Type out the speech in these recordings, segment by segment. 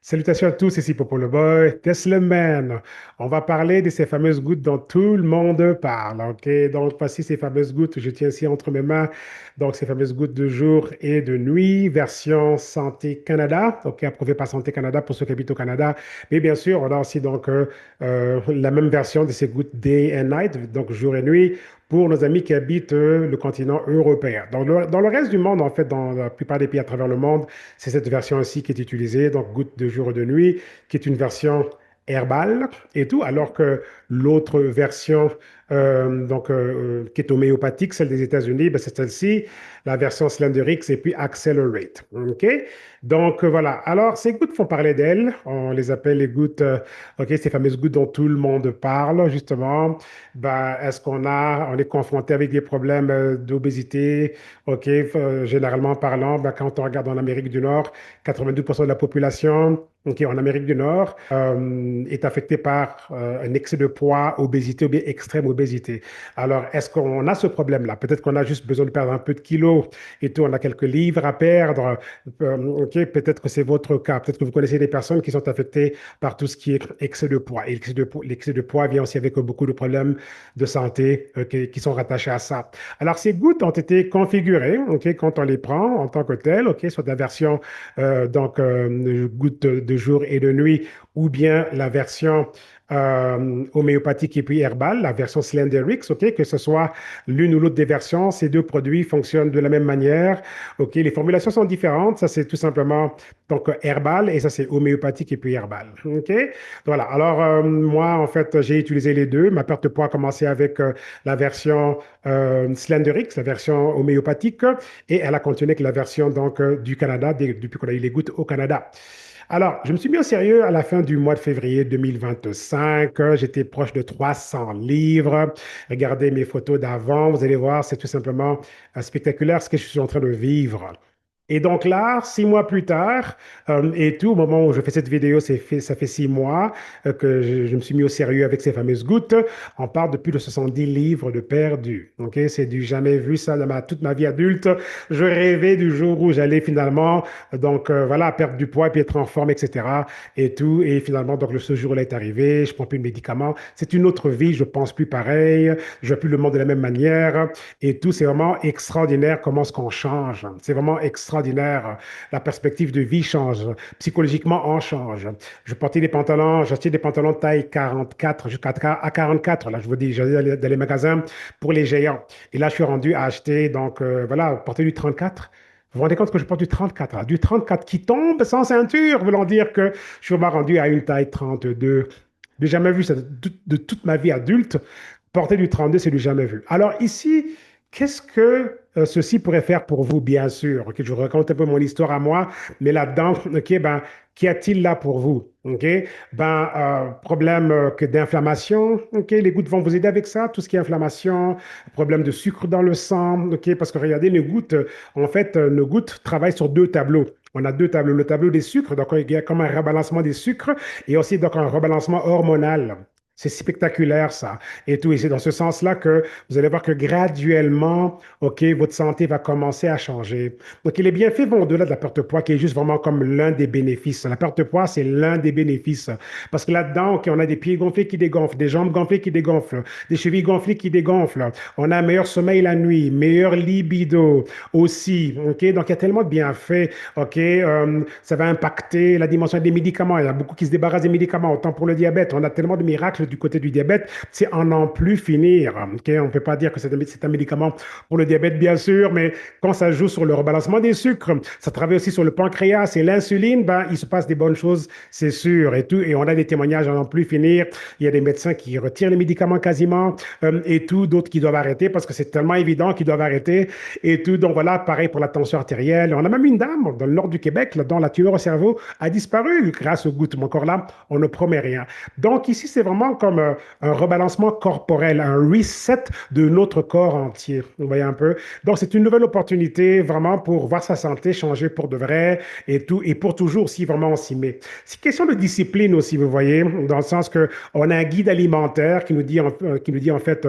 Salutations à tous, ici Popo le Boy, Tesla Man. On va parler de ces fameuses gouttes dont tout le monde parle. OK? Donc, voici ces fameuses gouttes, je tiens ici entre mes mains. Donc, ces fameuses gouttes de jour et de nuit, version Santé Canada. OK? Approuvée par Santé Canada pour ceux qui habitent au Canada. Mais bien sûr, on a aussi donc la même version de ces gouttes Day and Night, donc jour et nuit, pour nos amis qui habitent le continent européen. Dans le reste du monde, en fait, dans la plupart des pays à travers le monde, c'est cette version aussi qui est utilisée, donc goutte de jour et de nuit, qui est une version herbale et tout, alors que l'autre version qui est homéopathique, celle des États-Unis, ben, c'est celle-ci, la version Slenderix et puis Accelerate. OK? Donc voilà. Alors, ces gouttes font parler d'elles. On les appelle les gouttes, OK, ces fameuses gouttes dont tout le monde parle, justement. Ben, on est confronté avec des problèmes d'obésité, OK, généralement parlant, ben, quand on regarde en Amérique du Nord, 92% de la population, OK, en Amérique du Nord, est affectée par un excès de poids, obésité ou bien extrême obésité. Alors, est-ce qu'on a ce problème-là? Peut-être qu'on a juste besoin de perdre un peu de kilos et tout, on a quelques livres à perdre. OK, peut-être que c'est votre cas. Peut-être que vous connaissez des personnes qui sont affectées par tout ce qui est excès de poids. Et l'excès de poids vient aussi avec beaucoup de problèmes de santé qui sont rattachés à ça. Alors, ces gouttes ont été configurées, OK, quand on les prend en tant que telles, OK, soit la version gouttes de jour et de nuit, ou bien la version homéopathique et puis herbale, la version Slenderix, OK, que ce soit l'une ou l'autre des versions, ces deux produits fonctionnent de la même manière, OK, les formulations sont différentes, ça c'est tout simplement donc herbal et ça c'est homéopathique et puis herbal, OK. Voilà, alors moi en fait j'ai utilisé les deux, ma perte de poids a commencé avec la version Slenderix, la version homéopathique, et elle a continué avec la version donc du Canada, depuis qu'on a eu les gouttes au Canada. Alors, je me suis mis au sérieux à la fin du mois de février 2025. J'étais proche de 300 livres. Regardez mes photos d'avant, vous allez voir, c'est tout simplement spectaculaire ce que je suis en train de vivre. Et donc là, 6 mois plus tard, et tout, au moment où je fais cette vidéo, ça fait 6 mois que je me suis mis au sérieux avec ces fameuses gouttes. On parle de plus de 70 livres de perdus. OK? C'est du jamais vu ça dans toute ma vie adulte. Je rêvais du jour où j'allais finalement, donc voilà, perdre du poids et puis être en forme, etc. Et tout. Et finalement, donc ce jour-là est arrivé. Je prends plus de médicaments. C'est une autre vie. Je pense plus pareil. Je vois plus le monde de la même manière. Et tout, c'est vraiment extraordinaire comment est-ce qu'on change. C'est vraiment extraordinaire. La perspective de vie change. Psychologiquement, on change. J'achetais des pantalons de taille 44 jusqu'à à 44. Là, je vous dis, j'allais dans les magasins pour les géants. Et là, je suis rendu à acheter, donc voilà, porter du 34. Vous vous rendez compte que je porte du 34, là, du 34 qui tombe sans ceinture, voulant dire que je suis vraiment rendu à une taille 32. J'ai jamais vu ça de toute ma vie adulte. Porter du 32, c'est du jamais vu. Alors ici, qu'est-ce que ceci pourrait faire pour vous, bien sûr? Ok, je vous raconte un peu mon histoire à moi, mais là-dedans, ok, ben, qu'y a-t-il là pour vous? Ok, ben, problème d'inflammation, ok, les gouttes vont vous aider avec ça, tout ce qui est inflammation, problème de sucre dans le sang, ok, parce que regardez, les gouttes, en fait, nos gouttes travaillent sur deux tableaux. On a deux tableaux, le tableau des sucres, donc il y a comme un rebalancement des sucres et aussi donc un rebalancement hormonal. C'est spectaculaire, ça. Et tout. Et c'est dans ce sens-là que vous allez voir que graduellement, OK, votre santé va commencer à changer. Donc, les bienfaits vont au-delà de la perte de poids, qui est juste vraiment comme l'un des bénéfices. La perte de poids, c'est l'un des bénéfices. Parce que là-dedans, OK, on a des pieds gonflés qui dégonflent, des jambes gonflées qui dégonflent, des chevilles gonflées qui dégonflent. On a un meilleur sommeil la nuit, meilleur libido aussi. OK, donc il y a tellement de bienfaits. OK, ça va impacter la dimension des médicaments. Il y a beaucoup qui se débarrassent des médicaments, autant pour le diabète. On a tellement de miracles du côté du diabète, c'est en n'en plus finir. OK, on ne peut pas dire que c'est un médicament pour le diabète, bien sûr, mais quand ça joue sur le rebalancement des sucres, ça travaille aussi sur le pancréas et l'insuline, ben, il se passe des bonnes choses, c'est sûr, et tout. Et on a des témoignages à n'en plus finir. Il y a des médecins qui retirent les médicaments quasiment et tout, d'autres qui doivent arrêter parce que c'est tellement évident qu'ils doivent arrêter et tout. Donc voilà, pareil pour la tension artérielle. On a même une dame dans le nord du Québec là, dont la tumeur au cerveau a disparu grâce aux gouttes. Mais encore là, on ne promet rien. Donc ici, c'est vraiment comme un rebalancement corporel, un reset de notre corps entier. Vous voyez un peu? Donc, c'est une nouvelle opportunité vraiment pour voir sa santé changer pour de vrai et tout, et pour toujours si vraiment on s'y met. C'est question de discipline aussi, vous voyez, dans le sens que on a un guide alimentaire qui nous dit en fait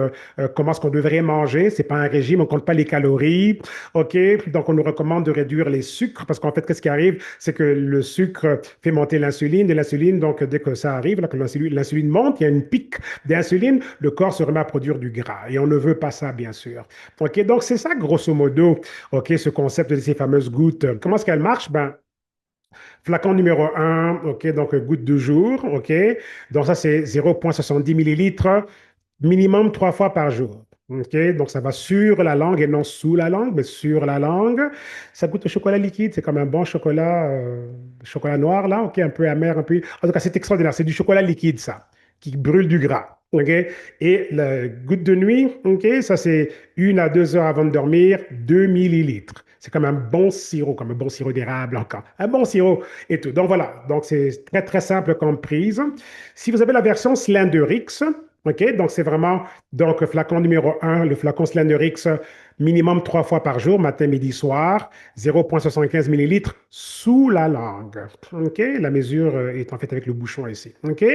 comment est-ce qu'on devrait manger. C'est pas un régime, on compte pas les calories. OK? Donc, on nous recommande de réduire les sucres parce qu'en fait, qu'est-ce qui arrive? C'est que le sucre fait monter l'insuline et l'insuline, donc, dès que ça arrive, là, que l'insuline monte, il y a une pic d'insuline, le corps se remet à produire du gras et on ne veut pas ça, bien sûr. OK? Donc, c'est ça, grosso modo, OK, ce concept de ces fameuses gouttes. Comment est-ce qu'elles marchent? Ben, flacon numéro un, OK, donc goutte de jour, OK? Donc, ça, c'est 0,70 millilitres minimum 3 fois par jour. OK? Donc, ça va sur la langue et non sous la langue, mais sur la langue. Ça goûte au chocolat liquide. C'est comme un bon chocolat, chocolat noir, là, OK? Un peu amer, un peu. En tout cas, c'est extraordinaire. C'est du chocolat liquide, ça, qui brûle du gras. OK? Et la goutte de nuit, OK? Ça, c'est 1 à 2 heures avant de dormir, 2 millilitres. C'est comme un bon sirop d'érable encore. Un bon sirop et tout. Donc, voilà. Donc, c'est très, très simple comme prise. Si vous avez la version Slenderix, OK, donc c'est vraiment donc flacon numéro un, le flacon Slenderix, minimum 3 fois par jour, matin, midi, soir, 0,75 millilitres sous la langue. OK, la mesure est en fait avec le bouchon ici. OK,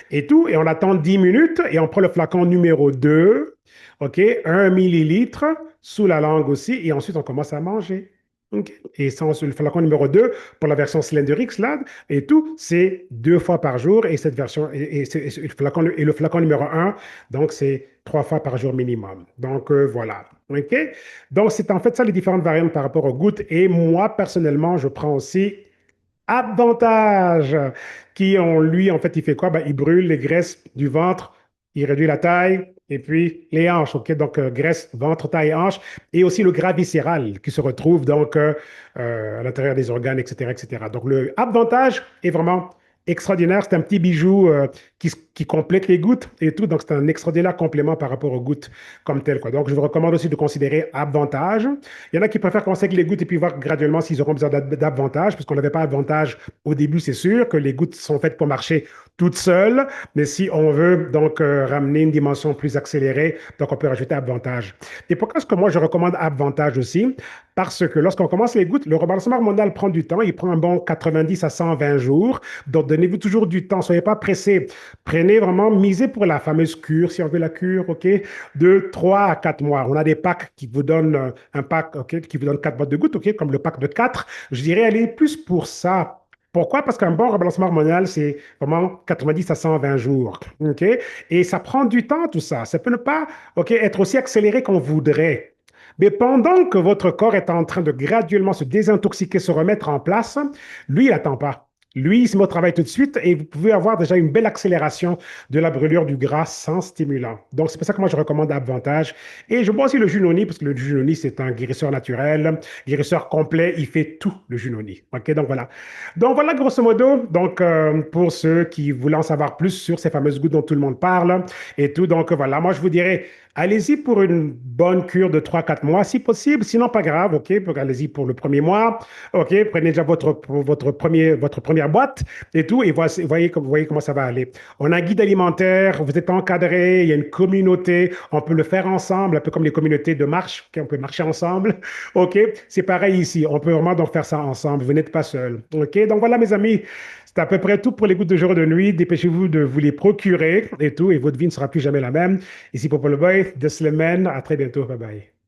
et tout, et on attend 10 minutes et on prend le flacon numéro 2, OK, 1 millilitre sous la langue aussi, et ensuite on commence à manger. OK. Et sans le flacon numéro 2 pour la version Slenderix, là, et tout, c'est 2 fois par jour. Et cette version, et le flacon numéro un, donc c'est 3 fois par jour minimum. Donc voilà. OK? Donc c'est en fait ça les différentes variantes par rapport aux gouttes. Et moi, personnellement, je prends aussi Avantage, qui lui, en fait, il fait quoi? Ben, il brûle les graisses du ventre, il réduit la taille, et puis les hanches, OK? Donc, graisse, ventre, taille, hanche, et aussi le gras viscéral qui se retrouve donc à l'intérieur des organes, etc., etc. Donc, le Avantage est vraiment extraordinaire. C'est un petit bijou qui complète les gouttes et tout. Donc, c'est un extraordinaire complément par rapport aux gouttes comme tel, quoi. Donc, je vous recommande aussi de considérer Avantage. Il y en a qui préfèrent commencer avec les gouttes et puis voir graduellement s'ils auront besoin d'avantage, parce qu'on n'avait pas avantage au début, c'est sûr que les gouttes sont faites pour marcher toutes seules, mais si on veut donc ramener une dimension plus accélérée, donc on peut rajouter avantage. Et pourquoi est-ce que moi je recommande avantage aussi? Parce que lorsqu'on commence les gouttes, le rebalancement hormonal prend du temps, il prend un bon 90 à 120 jours, donc donnez-vous toujours du temps, soyez pas pressés. Prenez vraiment, misez pour la fameuse cure, si on veut la cure, OK, de 3 à 4 mois. On a des packs qui vous donnent un pack, OK, qui vous donne 4 boîtes de gouttes, OK, comme le pack de 4. Je dirais aller plus pour ça. Pourquoi? Parce qu'un bon rebalancement hormonal, c'est vraiment 90 à 120 jours. OK? Et ça prend du temps, tout ça. Ça peut ne pas, OK, être aussi accéléré qu'on voudrait. Mais pendant que votre corps est en train de graduellement se désintoxiquer, se remettre en place, lui, il n'attend pas. Lui, il se met au travail tout de suite et vous pouvez avoir déjà une belle accélération de la brûlure du gras sans stimulant. Donc, c'est pour ça que moi, je recommande Avantage. Et je bois aussi le jus noni parce que le jus noni, c'est un guérisseur naturel, guérisseur complet. Il fait tout, le jus noni. OK, donc voilà. Donc, voilà, grosso modo. Donc, pour ceux qui voulaient en savoir plus sur ces fameuses gouttes dont tout le monde parle et tout. Donc, voilà. Moi, je vous dirais, allez-y pour une bonne cure de 3 4 mois, si possible. Sinon, pas grave, OK? Allez-y pour le premier mois. OK? Prenez déjà votre première boîte et tout, et voyez comment ça va aller. On a un guide alimentaire, vous êtes encadré, il y a une communauté, on peut le faire ensemble, un peu comme les communautés de marche, OK? On peut marcher ensemble. OK? C'est pareil ici, on peut vraiment donc faire ça ensemble, vous n'êtes pas seul. OK? Donc voilà, mes amis. C'est à peu près tout pour les gouttes de jour et de nuit. Dépêchez-vous de vous les procurer et tout, et votre vie ne sera plus jamais la même. Ici Popol Boy, de Slemen. À très bientôt. Bye bye.